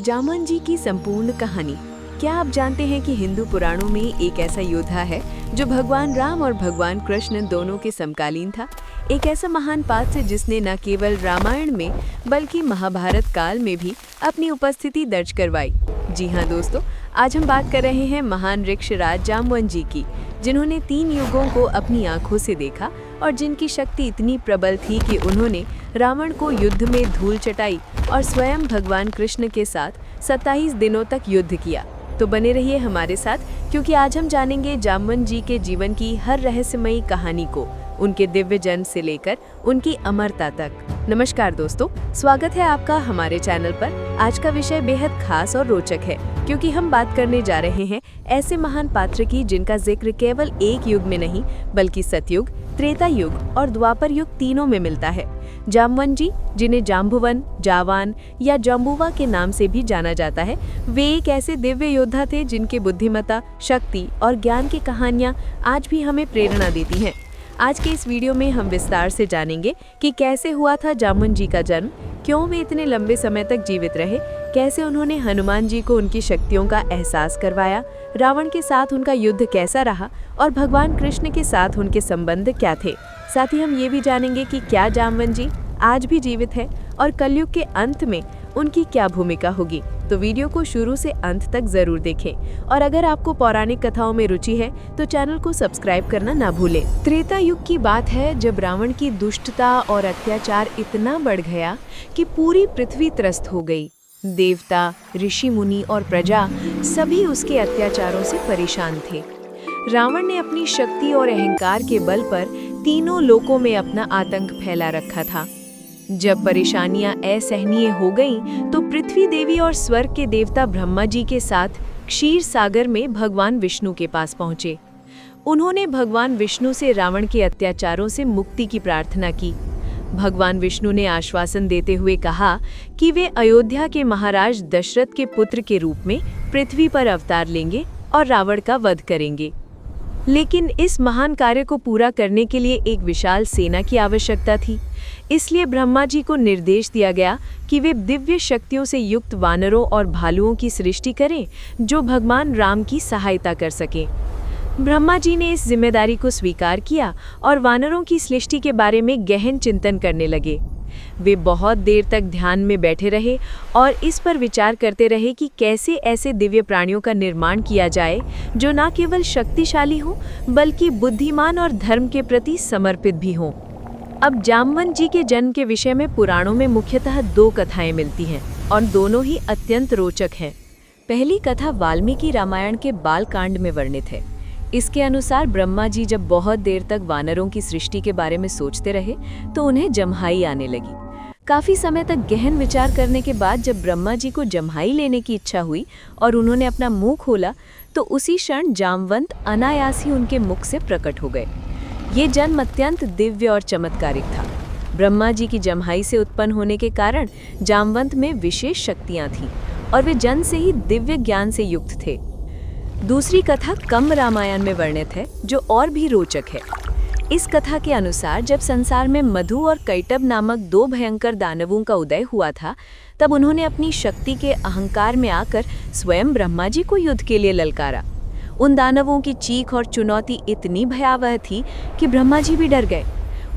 जामवन जी की संपूर्ण कहानी। क्या आप जानते हैं कि हिंदू पुराणों में एक ऐसा योद्धा है जो भगवान राम और भगवान कृष्ण दोनों के समकालीन था। एक ऐसा महान पात्र जिसने न केवल रामायण में बल्कि महाभारत काल में भी अपनी उपस्थिति दर्ज करवाई। जी हाँ दोस्तों, आज हम बात कर रहे हैं महान ऋक्षराज जामवन जी की, जिन्होंने 3 युगों को अपनी आंखों से देखा और जिनकी शक्ति इतनी प्रबल थी कि उन्होंने रावण को युद्ध में धूल चटाई और स्वयं भगवान कृष्ण के साथ 27 दिनों तक युद्ध किया। तो बने रहिए हमारे साथ, क्योंकि आज हम जानेंगे जामवन जी के जीवन की हर रहस्यमयी कहानी को, उनके दिव्य जन्म से लेकर उनकी अमरता तक। नमस्कार दोस्तों, स्वागत है आपका हमारे चैनल पर। आज का विषय बेहद खास और रोचक है, क्योंकि हम बात करने जा रहे हैं ऐसे महान पात्र की जिनका जिक्र केवल एक युग में नहीं बल्कि सतयुग, त्रेता युग और द्वापर युग तीनों में मिलता है। जामवन जी, जिन्हें जाम्बुवन, जावान या जम्बुवा के नाम से भी जाना जाता है, वे एक ऐसे दिव्य योद्धा थे जिनके बुद्धिमत्ता, शक्ति और ज्ञान की कहानियां आज भी हमें प्रेरणा देती हैं। आज के इस वीडियो में हम विस्तार से जानेंगे कि कैसे हुआ था जामवन जी का जन्म, क्यों वे इतने लंबे समय तक जीवित रहे, कैसे उन्होंने हनुमान जी को उनकी शक्तियों का एहसास करवाया, रावण के साथ उनका युद्ध कैसा रहा और भगवान कृष्ण के साथ उनके संबंध क्या थे। साथ ही हम ये भी जानेंगे कि क्या जामवन जी आज भी जीवित है और कलयुग के अंत में उनकी क्या भूमिका होगी। तो वीडियो को शुरू से अंत तक जरूर देखें, और अगर आपको पौराणिक कथाओं में रुचि है तो चैनल को सब्सक्राइब करना ना भूलें। त्रेता युग की बात है, जब रावण की दुष्टता और अत्याचार इतना बढ़ गया कि पूरी पृथ्वी त्रस्त हो गई। देवता, ऋषि मुनि और प्रजा सभी उसके अत्याचारों से परेशान थे। रावण ने अपनी शक्ति और अहंकार के बल पर तीनों लोकों में अपना आतंक फैला रखा था। जब परेशानियां असहनीय हो गईं, तो पृथ्वी देवी और स्वर्ग के देवता ब्रह्मा जी के साथ क्षीर सागर में भगवान विष्णु के पास पहुंचे। उन्होंने भगवान विष्णु से रावण के अत्याचारों से मुक्ति की प्रार्थना की। भगवान विष्णु ने आश्वासन देते हुए कहा कि वे अयोध्या के महाराज दशरथ के पुत्र के रूप में पृथ्वी पर अवतार लेंगे और रावण का वध करेंगे। लेकिन इस महान कार्य को पूरा करने के लिए एक विशाल सेना की आवश्यकता थी। इसलिए ब्रह्मा जी को निर्देश दिया गया कि वे दिव्य शक्तियों से युक्त वानरों और भालुओं की सृष्टि करें, जो भगवान राम की सहायता कर सकें। ब्रह्मा जी ने इस जिम्मेदारी को स्वीकार किया और वानरों की सृष्टि के बारे में गहन चिंतन करने लगे। वे बहुत देर तक ध्यान में बैठे रहे और इस पर विचार करते रहे कि कैसे ऐसे दिव्य प्राणियों का निर्माण किया जाए जो न केवल शक्तिशाली हों बल्कि बुद्धिमान और धर्म के प्रति समर्पित भी हों। अब जामवन जी के जन्म के विषय में पुराणों में मुख्यतः 2 कथाएं मिलती हैं और दोनों ही अत्यंत रोचक हैं। पहली कथा वाल्मीकि रामायण के बालकांड में वर्णित है। इसके अनुसार ब्रह्मा जी जब बहुत देर तक वानरों की सृष्टि के बारे में सोचते रहे तो उन्हें जम्हाई आने लगी। काफी समय तक गहन विचार करने के बाद जब ब्रह्मा जी को जम्हाई लेने की इच्छा हुई और उन्होंने अपना मुंह खोला, तो उसी क्षण जामवंत अनायास ही उनके मुख से प्रकट हो गए। ये जन्म अत्यंत दिव्य और चमत्कारिक था। ब्रह्मा जी की जम्हाई से उत्पन्न होने के कारण जामवंत में विशेष शक्तियां थीं और वे जन्म से ही दिव्य ज्ञान से युक्त थे। दूसरी कथा कम्ब रामायण में वर्णित है, जो और भी रोचक है। इस कथा के अनुसार जब संसार में मधु और कैटभ नामक 2 भयंकर दानवों का उदय हुआ था, तब उन्होंने अपनी शक्ति के अहंकार में आकर स्वयं ब्रह्मा जी को युद्ध के लिए ललकारा। उन दानवों की चीख और चुनौती इतनी भयावह थी कि ब्रह्मा जी भी डर गए।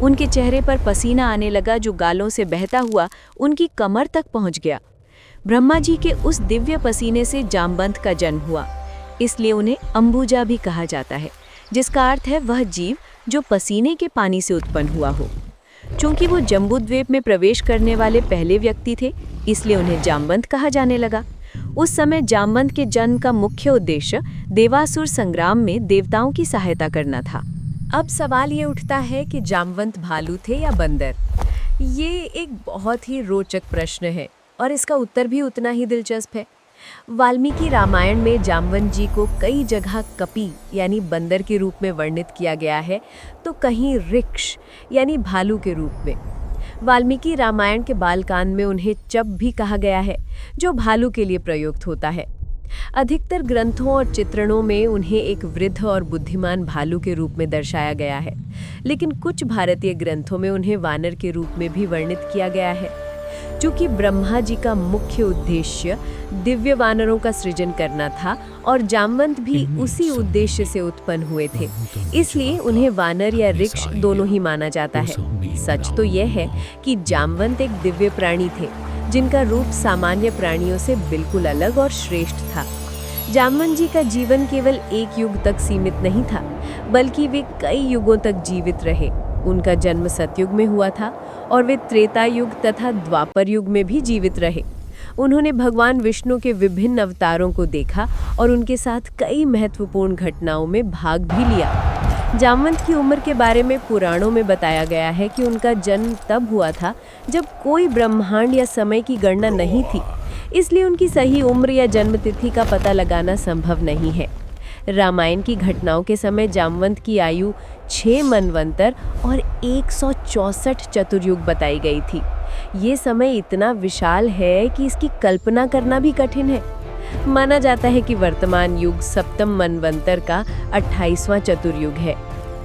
उनके चेहरे पर पसीना आने लगा, जो गालों से बहता हुआ उनकी कमर तक पहुंच गया। ब्रह्मा जी के उस दिव्य पसीने से जामवंत का जन्म हुआ, इसलिए उन्हें अंबुजा भी कहा जाता है, जिसका अर्थ है वह जीव जो पसीने के पानी से उत्पन्न हुआ हो। चूंकि वो जम्बूद्वीप में प्रवेश करने वाले पहले व्यक्ति थे, इसलिए उन्हें जामवंत कहा जाने लगा। उस समय जामवंत के जन्म का मुख्य उद्देश्य देवासुर संग्राम में देवताओं की सहायता करना था। अब सवाल ये उठता है कि जामवंत भालू थे या बंदर? ये एक बहुत ही रोचक प्रश्न है और इसका उत्तर भी उतना ही दिलचस्प है। वाल्मीकि रामायण में जामवन जी को कई जगह कपि यानी बंदर के रूप में वर्णित किया गया है, तो कहीं ऋक्ष यानी भालू के रूप में। वाल्मीकि रामायण के बालकांड में उन्हें चब भी कहा गया है, जो भालू के लिए प्रयुक्त होता है। अधिकतर ग्रंथों और चित्रणों में उन्हें एक वृद्ध और बुद्धिमान भालू के रूप में दर्शाया गया है, लेकिन कुछ भारतीय ग्रंथों में उन्हें वानर के रूप में भी वर्णित किया गया है। चूँकि ब्रह्मा जी का मुख्य उद्देश्य दिव्य वानरों का सृजन करना था और जामवंत भी उसी उद्देश्य से उत्पन्न हुए थे, इसलिए उन्हें वानर या ऋक्ष दोनों ही माना जाता है। सच तो यह है कि जामवंत एक दिव्य प्राणी थे, जिनका रूप सामान्य प्राणियों से बिल्कुल अलग और श्रेष्ठ था। जामवंत जी का जीवन केवल एक युग तक सीमित नहीं था, बल्कि वे कई युगों तक जीवित रहे। उनका जन्म सतयुग में हुआ था और वे त्रेता युग तथा द्वापर युग में भी जीवित रहे। उन्होंने भगवान विष्णु के विभिन्न अवतारों को देखा और उनके साथ कई महत्वपूर्ण घटनाओं में भाग भी लिया। जामवंत की उम्र के बारे में पुराणों में बताया गया है कि उनका जन्म तब हुआ था जब कोई ब्रह्मांड या समय की गणना नहीं थी, इसलिए उनकी सही उम्र या जन्म तिथि का पता लगाना संभव नहीं है। रामायण की घटनाओं के समय जामवंत की आयु 6 मनवंतर और 164 चतुर्युग बताई गई थी। ये समय इतना विशाल है कि इसकी कल्पना करना भी कठिन है। माना जाता है कि वर्तमान युग सप्तम मनवंतर का 28वां चतुर्युग है।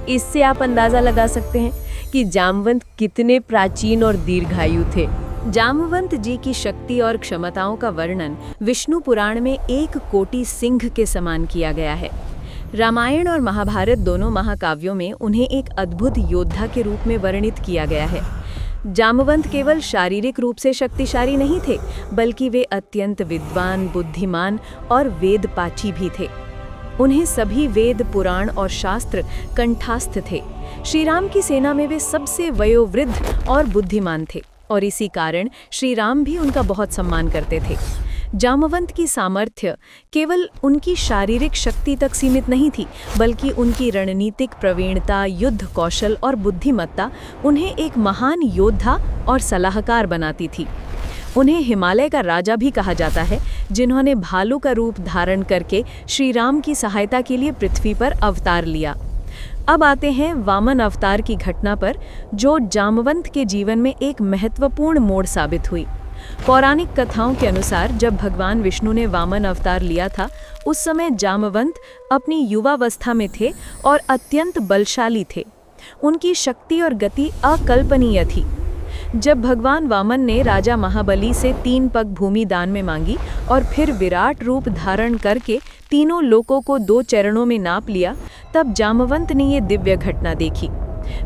इससे आप अंदाजा लगा सकते हैं कि जामवंत कितने प्राचीन और दीर्घायु थे। जामवंत जी की शक्ति और क्षमताओं का वर्णन विष्णु पुराण में एक कोटि सिंह के समान किया गया है। रामायण और महाभारत दोनों महाकाव्यों में उन्हें एक अद्भुत योद्धा के रूप में वर्णित किया गया है। जामवंत केवल शारीरिक रूप से शक्तिशाली नहीं थे, बल्कि वे अत्यंत विद्वान, बुद्धिमान और वेदपाठी भी थे। उन्हें सभी वेद, पुराण और शास्त्र कंठस्थ थे। श्री राम की सेना में वे सबसे वयोवृद्ध और बुद्धिमान थे और इसी कारण श्री राम भी उनका बहुत सम्मान करते थे। जामवंत की सामर्थ्य केवल उनकी शारीरिक शक्ति तक सीमित नहीं थी, बल्कि उनकी रणनीतिक प्रवीणता, युद्ध कौशल और बुद्धिमत्ता उन्हें एक महान योद्धा और सलाहकार बनाती थी। उन्हें हिमालय का राजा भी कहा जाता है, जिन्होंने भालू का रूप धारण करके श्री राम की सहायता के लिए पृथ्वी पर अवतार लिया। अब आते हैं वामन अवतार की घटना पर, जो जामवंत के जीवन में एक महत्वपूर्ण मोड़ साबित हुई। पौराणिक कथाओं के अनुसार जब भगवान विष्णु ने वामन अवतार लिया था, उस समय जामवंत अपनी युवावस्था में थे और अत्यंत बलशाली थे। उनकी शक्ति और गति अकल्पनीय थी। जब भगवान वामन ने राजा महाबली से 3 पग भूमि दान में मांगी और फिर विराट रूप धारण करके तीनों लोकों को 2 चरणों में नाप लिया, तब जामवंत ने ये दिव्य घटना देखी।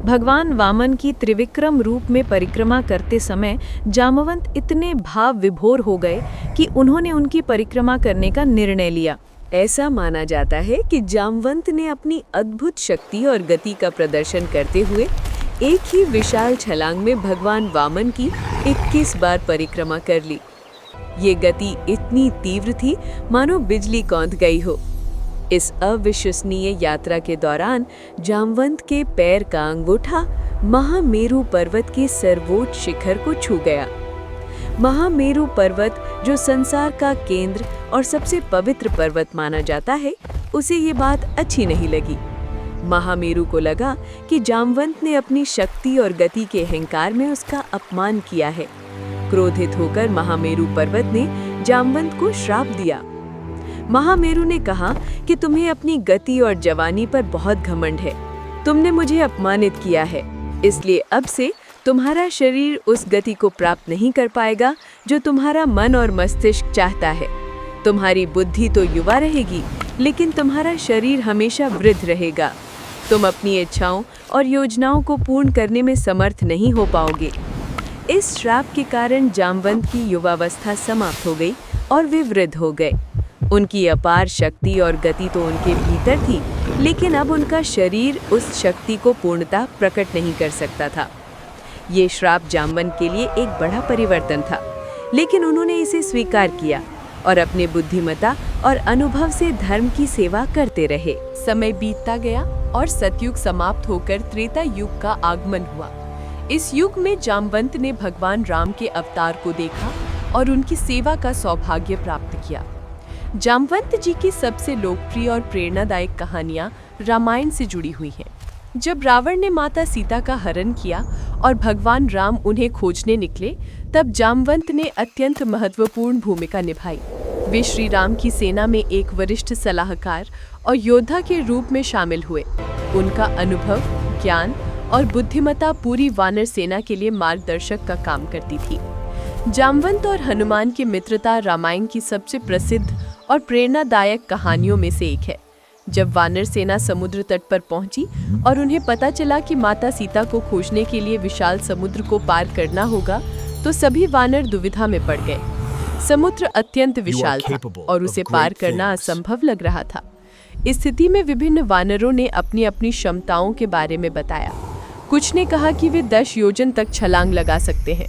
भगवान वामन की त्रिविक्रम रूप में परिक्रमा करते समय जामवंत इतने भाव विभोर हो गए कि उन्होंने उनकी परिक्रमा करने का निर्णय लिया। ऐसा माना जाता है कि जामवंत ने अपनी अद्भुत शक्ति और गति का प्रदर्शन करते हुए एक ही विशाल छलांग में भगवान वामन की 21 बार परिक्रमा कर ली। ये गति इतनी तीव्र थी मानो बिजली कौंध गई हो। इस अविश्वसनीय यात्रा के दौरान जामवंत के पैर का अंगूठा महामेरु पर्वत के सर्वोच्च शिखर को छू गया। महामेरु पर्वत, जो संसार का केंद्र और सबसे पवित्र पर्वत माना जाता है, उसे ये बात अच्छी नहीं लगी। महामेरु को लगा कि जामवंत ने अपनी शक्ति और गति के अहंकार में उसका अपमान किया है। क्रोधित होकर महामेरु पर्वत ने जामवंत को श्राप दिया। महामेरु ने कहा कि तुम्हें अपनी गति और जवानी पर बहुत घमंड है। तुमने मुझे अपमानित किया है, इसलिए अब से तुम्हारा शरीर उस गति को प्राप्त नहीं कर पाएगा जो तुम्हारा मन और मस्तिष्क चाहता है। तुम्हारी बुद्धि तो युवा रहेगी, लेकिन तुम्हारा शरीर हमेशा वृद्ध रहेगा। तुम अपनी इच्छाओं और योजनाओं को पूर्ण करने में समर्थ नहीं हो पाओगे। इस श्राप के कारण जामवंत की युवावस्था समाप्त हो गई और वे वृद्ध हो गए। उनकी अपार शक्ति और गति तो उनके भीतर थी, लेकिन अब उनका शरीर उस शक्ति को पूर्णतः प्रकट नहीं कर सकता था। ये श्राप जामवंत के लिए एक बड़ा परिवर्तन था, लेकिन उन्होंने इसे स्वीकार किया और अपने बुद्धिमत्ता और अनुभव से धर्म की सेवा करते रहे। समय बीतता गया और सतयुग समाप्त होकर त्रेता युग का आगमन हुआ। इस युग में जामवंत ने भगवान राम के अवतार को देखा और उनकी सेवा का सौभाग्य प्राप्त किया। जामवंत जी की सबसे लोकप्रिय और प्रेरणादायक कहानियां रामायण से जुड़ी हुई हैं। जब रावण ने माता सीता का हरण किया और भगवान राम उन्हें खोजने निकले, तब जामवंत ने अत्यंत महत्वपूर्ण भूमिका निभाई। वे श्री राम की सेना में एक वरिष्ठ सलाहकार और योद्धा के रूप में शामिल हुए। उनका अनुभव, ज्ञान और बुद्धिमत्ता पूरी वानर सेना के लिए मार्गदर्शक का काम करती थी। जामवंत और हनुमान की मित्रता रामायण की सबसे प्रसिद्ध और प्रेरणादायक कहानियों में से एक है। जब वानर सेना समुद्र तट पर पहुंची और उन्हें पता चला कि माता सीता को खोजने के लिए विशाल समुद्र को पार करना होगा, तो सभी वानर दुविधा में पड़ गए। समुद्र अत्यंत विशाल था और उसे पार करना असंभव लग रहा था। इस स्थिति में विभिन्न वानरों ने अपनी अपनी क्षमताओं के बारे में बताया। कुछ ने कहा कि वे 10 योजन तक छलांग लगा सकते हैं,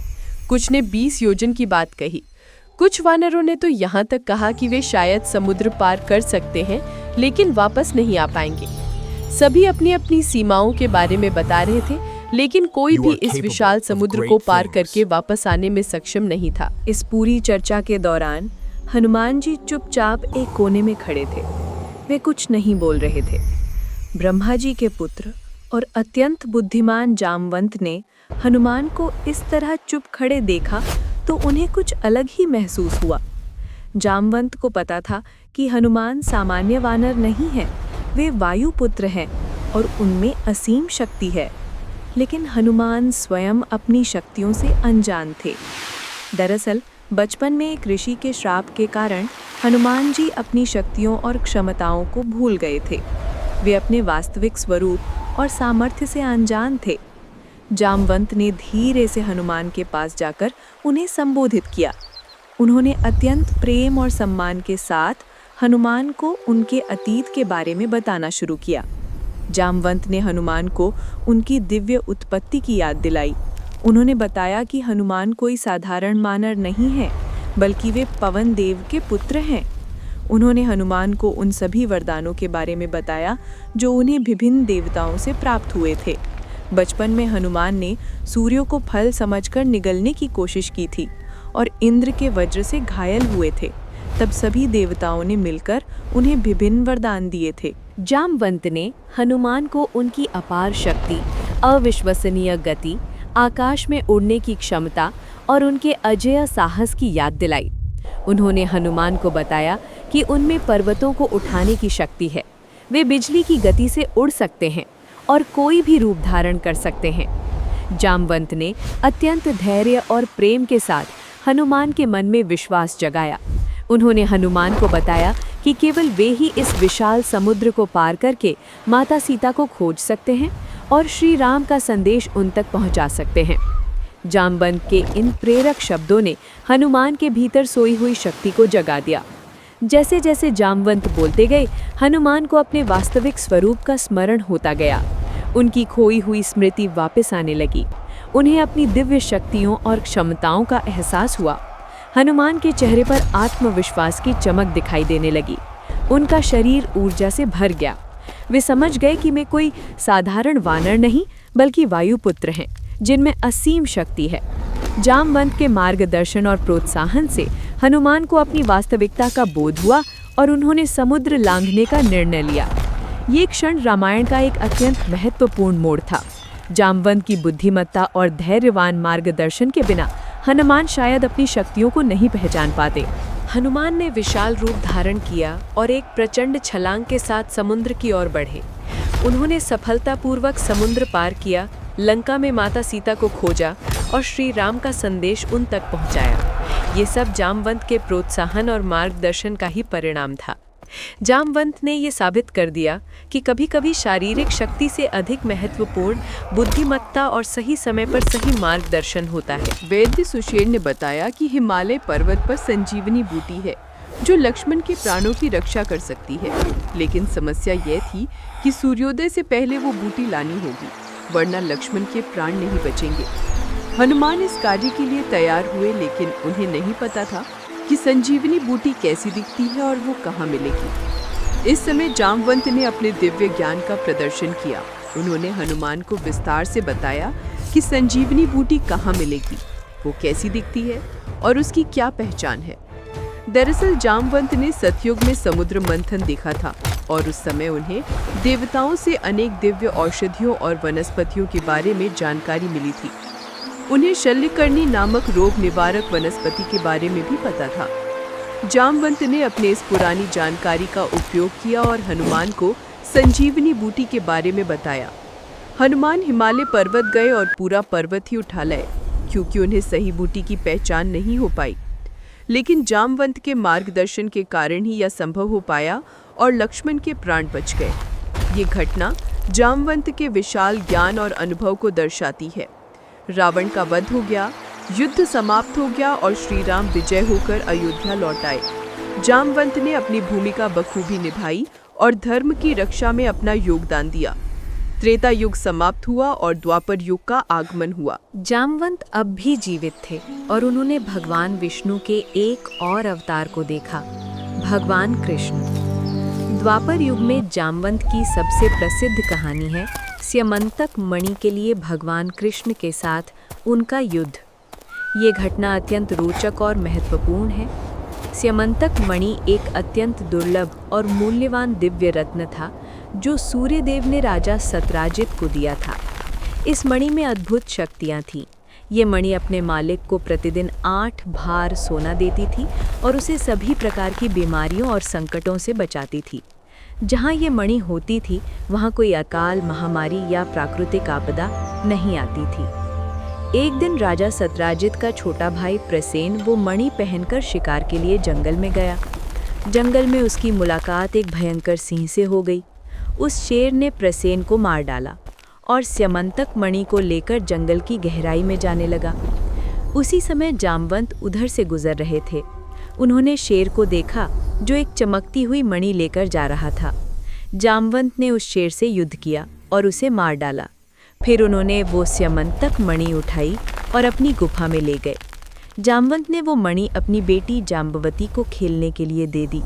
कुछ ने 20 योजन की बात कही। कुछ वानरों ने तो यहाँ तक कहा कि वे शायद समुद्र पार कर सकते हैं लेकिन वापस नहीं आ पाएंगे। सभी अपनी अपनी सीमाओं के बारे में बता रहे थे, लेकिन कोई भी इस विशाल समुद्र को पार करके वापस आने में सक्षम नहीं था। इस पूरी चर्चा के दौरान हनुमान जी चुपचाप एक कोने में खड़े थे। वे कुछ नहीं बोल रहे थे। ब्रह्मा जी के पुत्र और अत्यंत बुद्धिमान जामवंत ने हनुमान को इस तरह चुप खड़े देखा तो उन्हें कुछ अलग ही महसूस हुआ। जामवंत को पता था कि हनुमान सामान्य वानर नहीं है, वे वायुपुत्र हैं और उनमें असीम शक्ति है। लेकिन हनुमान स्वयं अपनी शक्तियों से अनजान थे। दरअसल बचपन में एक ऋषि के श्राप के कारण हनुमान जी अपनी शक्तियों और क्षमताओं को भूल गए थे। वे अपने वास्तविक स्वरूप और सामर्थ्य से अनजान थे। जामवंत ने धीरे से हनुमान के पास जाकर उन्हें संबोधित किया। उन्होंने अत्यंत प्रेम और सम्मान के साथ हनुमान को उनके अतीत के बारे में बताना शुरू किया। जामवंत ने हनुमान को उनकी दिव्य उत्पत्ति की याद दिलाई। उन्होंने बताया कि हनुमान कोई साधारण वानर नहीं है, बल्कि वे पवन देव के पुत्र हैं। उन्होंने हनुमान को उन सभी वरदानों के बारे में बताया जो उन्हें विभिन्न देवताओं से प्राप्त हुए थे। बचपन में हनुमान ने सूर्य को फल समझकर निगलने की कोशिश की थी और इंद्र के वज्र से घायल हुए थे। तब सभी देवताओं ने मिलकर उन्हें विभिन्न वरदान दिए थे। जामवंत ने हनुमान को उनकी अपार शक्ति, अविश्वसनीय गति, आकाश में उड़ने की क्षमता और उनके अजेय साहस की याद दिलाई। उन्होंने हनुमान को बताया कि उनमें पर्वतों को उठाने की शक्ति है, वे बिजली की गति से उड़ सकते हैं और कोई भी रूप धारण कर सकते हैं। जामवंत ने अत्यंत धैर्य और प्रेम के साथ हनुमान के मन में विश्वास जगाया। उन्होंने हनुमान को बताया कि केवल वे ही इस विशाल समुद्र को पार करके माता सीता को खोज सकते हैं और श्री राम का संदेश उन तक पहुंचा सकते हैं। जामवंत के इन प्रेरक शब्दों ने हनुमान के भीतर सोई हुई शक्ति को जगा दिया। जैसे जैसे जामवंत बोलते गए, हनुमान को अपने वास्तविक स्वरूप का स्मरण होता गया। उनकी खोई हुई स्मृति वापस आने लगी। उन्हें अपनी दिव्य शक्तियों और क्षमताओं का एहसास हुआ। हनुमान के चेहरे पर आत्मविश्वास की चमक दिखाई देने लगी। उनका शरीर ऊर्जा से भर गया। वे समझ गए कि मैं कोई साधारण वानर नहीं, बल्कि वायुपुत्र हैं, जिनमें असीम शक्ति है। जामवंत के मार्गदर्शन और प्रोत्साहन से हनुमान को अपनी वास्तविकता का बोध हुआ और उन्होंने समुद्र लांघने का निर्णय लिया। ये क्षण रामायण का एक अत्यंत महत्वपूर्ण मोड़ था। जामवंत की बुद्धिमत्ता और धैर्यवान मार्गदर्शन के बिना हनुमान शायद अपनी शक्तियों को नहीं पहचान पाते। हनुमान ने विशाल रूप धारण किया और एक प्रचंड छलांग के साथ समुद्र की ओर बढ़े। उन्होंने सफलतापूर्वक समुद्र पार किया, लंका में माता सीता को खोजा और श्री राम का संदेश उन तक पहुंचाया। ये सब जामवंत के प्रोत्साहन और मार्गदर्शन का ही परिणाम था। जामवंत ने ये साबित कर दिया कि कभी-कभी शारीरिक शक्ति से अधिक महत्वपूर्ण बुद्धिमत्ता और सही समय पर सही मार्गदर्शन होता है। वैद्य सुशेर ने बताया कि हिमालय पर्वत पर संजीवनी बूटी है जो लक्ष्मण के प्राणों की रक्षा कर सकती है। लेकिन समस्या यह थी कि सूर्योदय से पहले वो बूटी लानी होगी, वरना लक्ष्मण के प्राण नहीं बचेंगे। हनुमान इस कार्य के लिए तैयार हुए, लेकिन उन्हें नहीं पता था कि संजीवनी बूटी कैसी दिखती है और वो कहाँ मिलेगी। इस समय जामवंत ने अपने दिव्य ज्ञान का प्रदर्शन किया। उन्होंने हनुमान को विस्तार से बताया कि संजीवनी बूटी कहाँ मिलेगी, वो कैसी दिखती है और उसकी क्या पहचान है। दरअसल जामवंत ने सतयुग में समुद्र मंथन देखा था और उस समय उन्हें देवताओं से अनेक दिव्य औषधियों और वनस्पतियों के बारे में जानकारी मिली थी। उन्हें शल्यकर्णी नामक रोग निवारक वनस्पति के बारे में भी पता था। जामवंत ने अपने इस पुरानी जानकारी का उपयोग किया और हनुमान को संजीवनी बूटी के बारे में बताया। हनुमान हिमालय पर्वत गए और पूरा पर्वत ही उठा लाए। क्योंकि उन्हें सही बूटी की पहचान नहीं हो पाई। लेकिन जामवंत के मार्गदर्शन के कारण ही यह संभव हो पाया और लक्ष्मण के प्राण बच गए। ये घटना जामवंत के विशाल ज्ञान और अनुभव को दर्शाती है। रावण का वध हो गया, युद्ध समाप्त हो गया और श्री राम विजय होकर अयोध्या लौट आए। जामवंत ने अपनी भूमिका बखूबी निभाई और धर्म की रक्षा में अपना योगदान दिया। त्रेता युग समाप्त हुआ और द्वापर युग का आगमन हुआ। जामवंत अब भी जीवित थे और उन्होंने भगवान विष्णु के एक और अवतार को देखा, भगवान कृष्ण। द्वापर युग में जामवंत की सबसे प्रसिद्ध कहानी है स्यमंतक मणि के लिए भगवान कृष्ण के साथ उनका युद्ध। ये घटना अत्यंत रोचक और महत्वपूर्ण है। स्यमंतक मणि एक अत्यंत दुर्लभ और मूल्यवान दिव्य रत्न था जो सूर्यदेव ने राजा सतराजित को दिया था। इस मणि में अद्भुत शक्तियाँ थीं। ये मणि अपने मालिक को प्रतिदिन 8 भार सोना देती थी और उसे सभी प्रकार की बीमारियों और संकटों से बचाती थी। जहाँ ये मणि होती थी वहाँ कोई अकाल, महामारी या प्राकृतिक आपदा नहीं आती थी। एक दिन राजा सतराजित का छोटा भाई प्रसेन वो मणि पहनकर शिकार के लिए जंगल में गया। जंगल में उसकी मुलाकात एक भयंकर सिंह से हो गई। उस शेर ने प्रसेन को मार डाला और स्यमंतक मणि को लेकर जंगल की गहराई में जाने लगा। उसी समय जामवंत उधर से गुजर रहे थे। उन्होंने शेर को देखा जो एक चमकती हुई मणि लेकर जा रहा था। जामवंत ने उस शेर से युद्ध किया और उसे मार डाला। फिर उन्होंने वो स्यमंतक मणि उठाई और अपनी गुफा में ले गए। जामवंत ने वो मणि अपनी बेटी जाम्बवती को खेलने के लिए दे दी।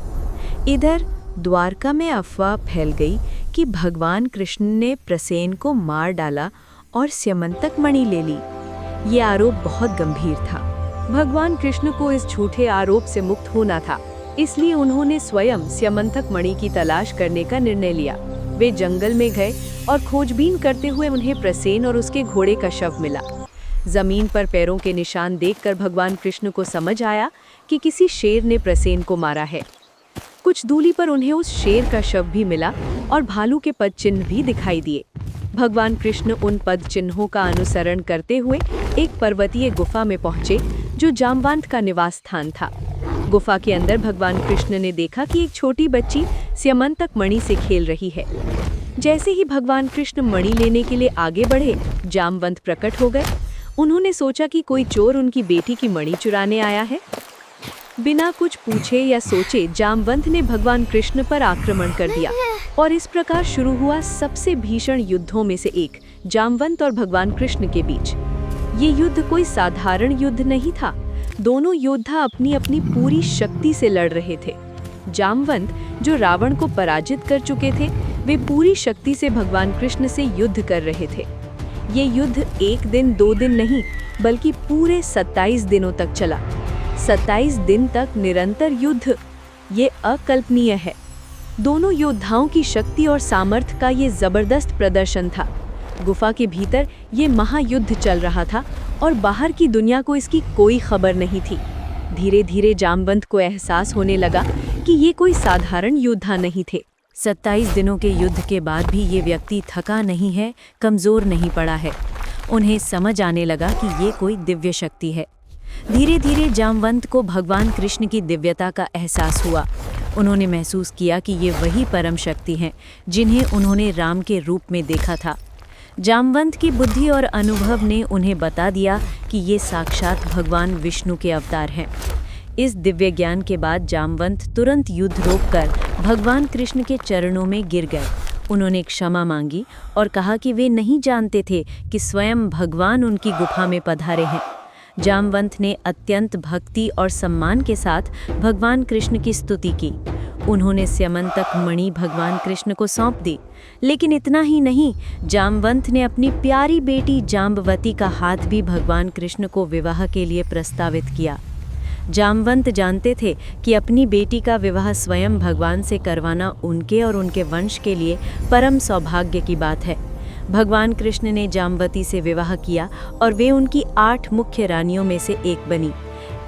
इधर द्वारका में अफवाह फैल गई कि भगवान कृष्ण ने प्रसेन को मार डाला और स्यमंतक मणि ले ली। ये आरोप बहुत गंभीर था। भगवान कृष्ण को इस झूठे आरोप से मुक्त होना था, इसलिए उन्होंने स्वयं स्यमंतक मणि की तलाश करने का निर्णय लिया। वे जंगल में गए और खोजबीन करते हुए उन्हें प्रसेन और उसके घोड़े का शव मिला। जमीन पर पैरों के निशान देखकर भगवान कृष्ण को समझ आया कि किसी शेर ने प्रसेन को मारा है। कुछ दूरी पर उन्हें उस शेर का शव भी मिला और भालू के पद चिन्ह भी दिखाई दिए। भगवान कृष्ण उन पद चिन्हों का अनुसरण करते हुए एक पर्वतीय गुफा में पहुंचे जो जामवंत का निवास स्थान था। गुफा के अंदर भगवान कृष्ण ने देखा कि एक छोटी बच्ची स्यमंतक मणि से खेल रही है। जैसे ही भगवान कृष्ण मणि लेने के लिए आगे बढ़े, जामवंत प्रकट हो गए। उन्होंने सोचा कि कोई चोर उनकी बेटी की मणि चुराने आया है। बिना कुछ पूछे या सोचे जामवंत ने भगवान कृष्ण पर आक्रमण कर दिया और इस प्रकार शुरू हुआ सबसे भीषण युद्धों में से एक, जामवंत और भगवान कृष्ण के बीच। ये युद्ध कोई साधारण युद्ध नहीं था। दोनों योद्धा अपनी अपनी पूरी शक्ति से लड़ रहे थे। जामवंत, जो रावण को पराजित कर चुके थे, वे पूरी शक्ति से भगवान कृष्ण से युद्ध कर रहे थे। ये युद्ध 1 दिन 2 दिन नहीं बल्कि पूरे 27 दिनों तक चला। 27 दिन तक निरंतर युद्ध, ये अकल्पनीय है। दोनों योद्धाओं की शक्ति और सामर्थ्य का ये जबरदस्त प्रदर्शन था। गुफा के भीतर ये महायुद्ध चल रहा था और बाहर की दुनिया को इसकी कोई खबर नहीं थी। धीरे धीरे जामवंत को एहसास होने लगा कि ये कोई साधारण योद्धा नहीं थे। 27 दिनों के युद्ध के बाद भी ये व्यक्ति थका नहीं है, कमज़ोर नहीं पड़ा है। उन्हें समझ आने लगा कि ये कोई दिव्य शक्ति है। धीरे धीरे जामवंत को भगवान कृष्ण की दिव्यता का एहसास हुआ। उन्होंने महसूस किया कि ये वही परम शक्ति हैं जिन्हें उन्होंने राम के रूप में देखा था। जामवंत की बुद्धि और अनुभव ने उन्हें बता दिया कि ये साक्षात भगवान विष्णु के अवतार हैं। इस दिव्य ज्ञान के बाद जामवंत तुरंत युद्ध रोककर भगवान कृष्ण के चरणों में गिर गए। उन्होंने क्षमा मांगी और कहा कि वे नहीं जानते थे कि स्वयं भगवान उनकी गुफा में पधारे हैं। जामवंत ने अत्यंत भक्ति और सम्मान के साथ भगवान कृष्ण की स्तुति की। उन्होंने स्यमंतक मणि भगवान कृष्ण को सौंप दी। लेकिन इतना ही नहीं, जामवंत ने अपनी प्यारी बेटी जाम्बवती का हाथ भी भगवान कृष्ण को विवाह के लिए प्रस्तावित किया। जामवंत जानते थे कि अपनी बेटी का विवाह स्वयं भगवान से करवाना उनके और उनके वंश के लिए परम सौभाग्य की बात है। भगवान कृष्ण ने जाम्बवती से विवाह किया और वे उनकी 8 मुख्य रानियों में से एक बनी।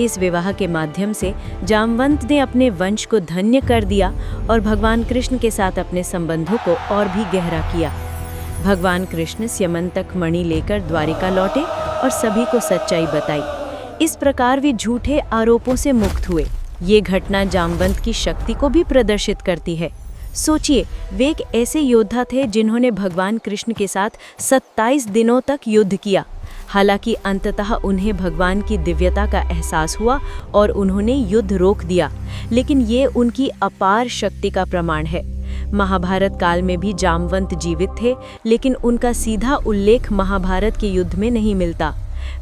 इस विवाह के माध्यम से जामवंत ने अपने वंश को धन्य कर दिया और भगवान कृष्ण के साथ अपने संबंधों को और भी गहरा किया। भगवान कृष्ण स्यमंतक मणि लेकर द्वारिका लौटे और सभी को सच्चाई बताई। इस प्रकार वे झूठे आरोपों से मुक्त हुए। ये घटना जामवंत की शक्ति को भी प्रदर्शित करती है। सोचिए, वे एक ऐसे योद्धा थे जिन्होंने भगवान कृष्ण के साथ 27 दिनों तक युद्ध किया। हालांकि अंततः उन्हें भगवान की दिव्यता का एहसास हुआ और उन्होंने युद्ध रोक दिया, लेकिन ये उनकी अपार शक्ति का प्रमाण है। महाभारत काल में भी जामवंत जीवित थे, लेकिन उनका सीधा उल्लेख महाभारत के युद्ध में नहीं मिलता।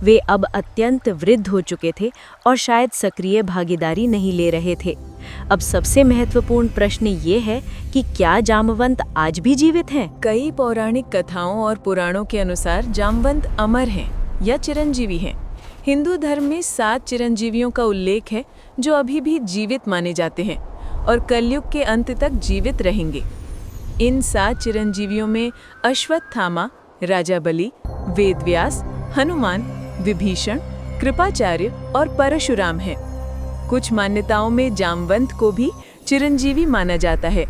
वे अब अत्यंत वृद्ध हो चुके थे और शायद सक्रिय भागीदारी नहीं ले रहे थे। अब सबसे महत्वपूर्ण प्रश्न ये है कि क्या जामवंत आज भी जीवित हैं? कई पौराणिक कथाओं और पुराणों के अनुसार जामवंत अमर हैं या चिरंजीवी हैं। हिंदू धर्म में 7 चिरंजीवियों का उल्लेख है जो अभी भी जीवित माने जाते हैं और कलयुग के अंत तक जीवित रहेंगे। इन 7 चिरंजीवियों में अश्वत्थामा, राजा बलि, वेदव्यास, हनुमान, विभीषण, कृपाचार्य और परशुराम हैं। कुछ मान्यताओं में जामवंत को भी चिरंजीवी माना जाता है।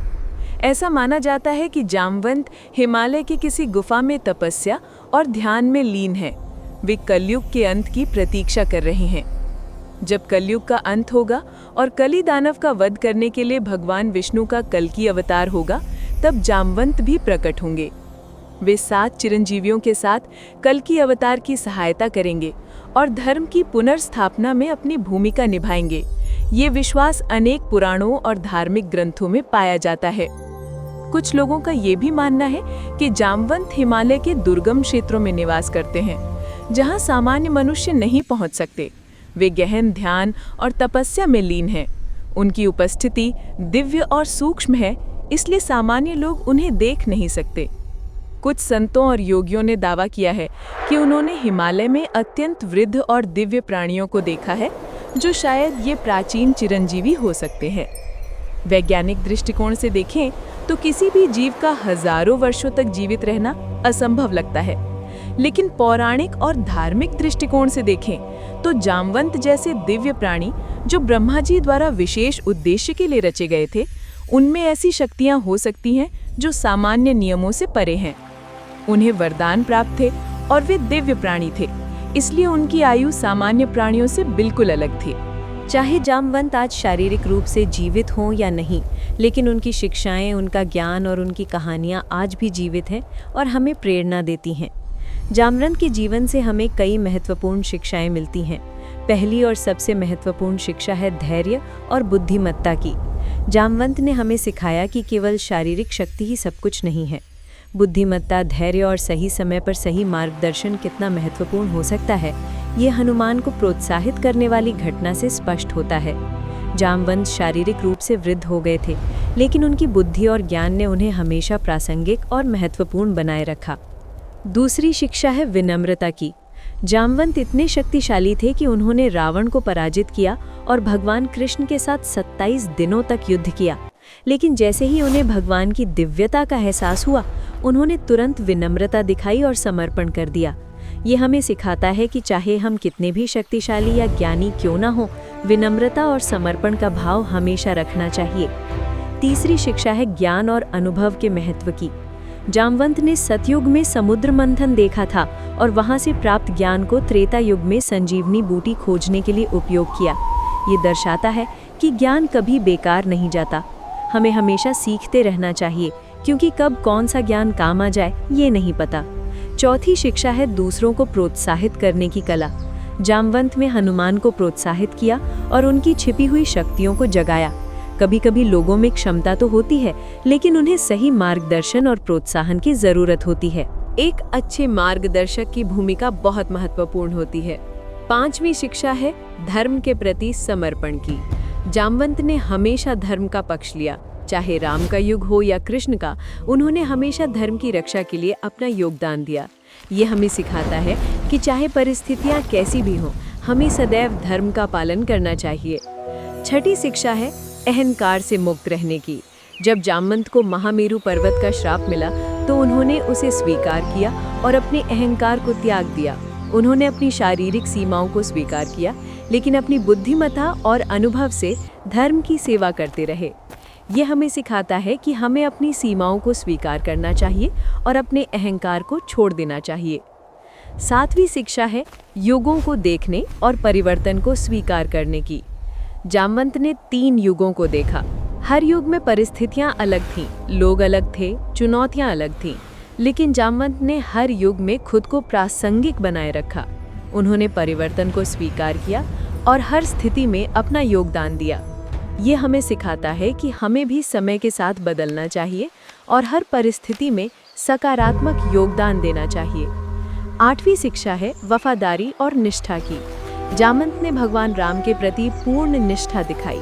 ऐसा माना जाता है कि जामवंत हिमालय की किसी गुफा में तपस्या और ध्यान में लीन है। वे कलयुग के अंत की प्रतीक्षा कर रहे हैं। जब कलयुग का अंत होगा और कली दानव का वध करने के लिए भगवान विष्णु का कल्कि अवतार होगा, तब जामवंत भी प्रकट होंगे। वे 7 चिरंजीवियों के साथ कल्कि अवतार की सहायता करेंगे और धर्म की पुनर्स्थापना में अपनी भूमिका निभाएंगे। ये विश्वास अनेक पुराणों और धार्मिक ग्रंथों में पाया जाता है। कुछ लोगों का ये भी मानना है कि जामवंत हिमालय के दुर्गम क्षेत्रों में निवास करते हैं, जहाँ सामान्य मनुष्य नहीं पहुँच सकते। वे गहन ध्यान और तपस्या में लीन हैं। उनकी उपस्थिति दिव्य और सूक्ष्म है, इसलिए सामान्य लोग उन्हें देख नहीं सकते। कुछ संतों और योगियों ने दावा किया है कि उन्होंने हिमालय में अत्यंत वृद्ध और दिव्य प्राणियों को देखा है, जो शायद ये प्राचीन चिरंजीवी हो सकते हैं। वैज्ञानिक दृष्टिकोण से देखें तो किसी भी जीव का हजारों वर्षों तक जीवित रहना असंभव लगता है, लेकिन पौराणिक और धार्मिक दृष्टिकोण से देखें तो जामवंत जैसे दिव्य प्राणी, जो ब्रह्मा जी द्वारा विशेष उद्देश्य के लिए रचे गए थे, उनमें ऐसी शक्तियां हो सकती हैं जो सामान्य नियमों से परे हैं। उन्हें वरदान प्राप्त थे और वे दिव्य प्राणी थे, इसलिए उनकी आयु सामान्य प्राणियों से बिल्कुल अलग थी। चाहे जामवंत आज शारीरिक रूप से जीवित हों या नहीं, लेकिन उनकी शिक्षाएं, उनका ज्ञान और उनकी कहानियां आज भी जीवित हैं और हमें प्रेरणा देती हैं। जामवंत के जीवन से हमें कई महत्वपूर्ण शिक्षाएं मिलती हैं। पहली और सबसे महत्वपूर्ण शिक्षा है धैर्य और बुद्धिमत्ता की। जामवंत ने हमें सिखाया कि केवल शारीरिक शक्ति ही सब कुछ नहीं है। बुद्धिमत्ता, धैर्य और सही समय पर सही मार्गदर्शन कितना महत्वपूर्ण हो सकता है, ये हनुमान को प्रोत्साहित करने वाली घटना से स्पष्ट होता है। जामवंत शारीरिक रूप से वृद्ध हो गए थे, लेकिन उनकी बुद्धि और ज्ञान ने उन्हें हमेशा प्रासंगिक और महत्वपूर्ण बनाए रखा। दूसरी शिक्षा है विनम्रता की। जामवंत इतने शक्तिशाली थे कि उन्होंने रावण को पराजित किया और भगवान कृष्ण के साथ 27 दिनों तक युद्ध किया। लेकिन जैसे ही उन्हें भगवान की दिव्यता का एहसास हुआ, उन्होंने तुरंत विनम्रता दिखाई और समर्पण कर दिया। ये हमें सिखाता है कि चाहे हम कितने भी शक्तिशाली या ज्ञानी क्यों ना हो, विनम्रता और समर्पण का भाव हमेशा रखना चाहिए। तीसरी शिक्षा है ज्ञान और अनुभव के महत्व की। जामवंत ने सतयुग में समुद्र मंथन देखा था और वहां से प्राप्त ज्ञान को त्रेता युग में संजीवनी बूटी खोजने के लिए उपयोग किया। ये दर्शाता है कि ज्ञान कभी बेकार नहीं जाता। हमें हमेशा सीखते रहना चाहिए, क्योंकि कब कौन सा ज्ञान काम आ जाए ये नहीं पता। चौथी शिक्षा है दूसरों को प्रोत्साहित करने की कला। जामवंत में हनुमान को प्रोत्साहित किया और उनकी छिपी हुई शक्तियों को जगाया। कभी कभी लोगों में क्षमता तो होती है, लेकिन उन्हें सही मार्गदर्शन और प्रोत्साहन की जरूरत होती है। एक अच्छे मार्गदर्शक की भूमिका बहुत महत्वपूर्ण होती है। पांचवी शिक्षा है धर्म के प्रति समर्पण की। जामवंत ने हमेशा धर्म का पक्ष लिया। चाहे राम का युग हो या कृष्ण का, उन्होंने हमेशा धर्म की रक्षा के लिए अपना योगदान दिया। ये हमें सिखाता है कि चाहे परिस्थितियाँ कैसी भी हों, हमें सदैव धर्म का पालन करना चाहिए। छठी शिक्षा है अहंकार से मुक्त रहने की। जब जामवंत को महामेरु पर्वत का श्राप मिला तो उन्होंने उसे स्वीकार किया और अपने अहंकार को त्याग दिया। उन्होंने अपनी शारीरिक सीमाओं को स्वीकार किया, लेकिन अपनी बुद्धिमत्ता और अनुभव से धर्म की सेवा करते रहे। ये हमें सिखाता है कि हमें अपनी सीमाओं को स्वीकार करना चाहिए और अपने अहंकार को छोड़ देना चाहिए। 7वीं शिक्षा है युगों को देखने और परिवर्तन को स्वीकार करने की। जामवंत ने 3 युगों को देखा। हर युग में परिस्थितियां अलग थीं, लोग अलग थे, चुनौतियां अलग थीं, लेकिन जामवंत ने हर युग में खुद को प्रासंगिक बनाए रखा। उन्होंने परिवर्तन को स्वीकार किया और हर स्थिति में अपना योगदान दिया। ये हमें सिखाता है कि हमें भी समय के साथ बदलना चाहिए और हर परिस्थिति में सकारात्मक योगदान देना चाहिए। 8वीं शिक्षा है वफादारी और निष्ठा की। जामवंत ने भगवान राम के प्रति पूर्ण निष्ठा दिखाई।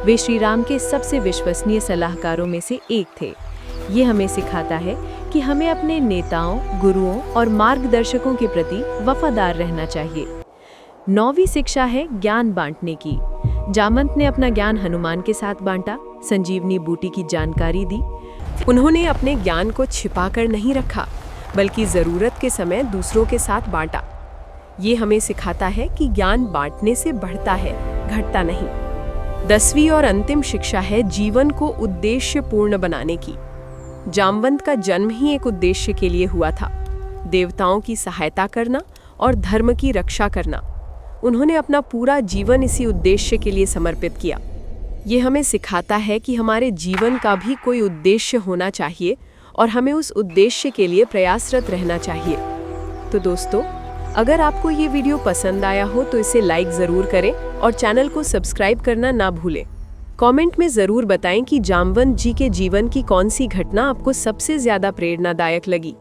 वे श्री राम के सबसे विश्वसनीय सलाहकारों में से एक थे। ये हमें सिखाता है कि हमें अपने नेताओं, गुरुओं और मार्गदर्शकों के प्रति वफादार रहना चाहिए। 9वीं शिक्षा है ज्ञान बांटने की। जामवंत ने अपना ज्ञान हनुमान के साथ बांटा, संजीवनी बूटी की जानकारी दी। उन्होंने अपने ज्ञान को छिपाकर नहीं रखा, बल्कि ज़रूरत के समय दूसरों के साथ बांटा। ये हमें सिखाता है कि ज्ञान बांटने से बढ़ता है, घटता नहीं। 10वीं और अंतिम शिक्षा है जीवन को उद्देश्यपूर्ण बनाने की। जामवंत का जन्म ही एक उद्देश्य के लिए हुआ था, देवताओं की सहायता करना और धर्म की रक्षा करना। उन्होंने अपना पूरा जीवन इसी उद्देश्य के लिए समर्पित किया। ये हमें सिखाता है कि हमारे जीवन का भी कोई उद्देश्य होना चाहिए और हमें उस उद्देश्य के लिए प्रयासरत रहना चाहिए। तो दोस्तों, अगर आपको ये वीडियो पसंद आया हो तो इसे लाइक ज़रूर करें और चैनल को सब्सक्राइब करना ना भूलें। कमेंट में ज़रूर बताएं कि जामवंत जी के जीवन की कौन सी घटना आपको सबसे ज़्यादा प्रेरणादायक लगी।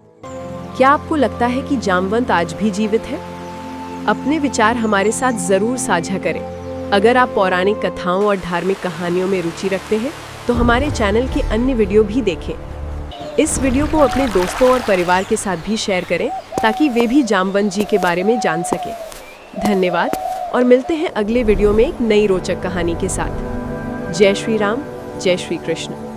क्या आपको लगता है कि जामवंत आज भी जीवित है? अपने विचार हमारे साथ ज़रूर साझा करें। अगर आप पौराणिक कथाओं और धार्मिक कहानियों में रुचि रखते हैं तो हमारे चैनल की अन्य वीडियो भी देखें। इस वीडियो को अपने दोस्तों और परिवार के साथ भी शेयर करें ताकि वे भी जामवंत जी के बारे में जान सकें। धन्यवाद और मिलते हैं अगले वीडियो में एक नई रोचक कहानी के साथ। जय श्री राम, जय श्री कृष्ण।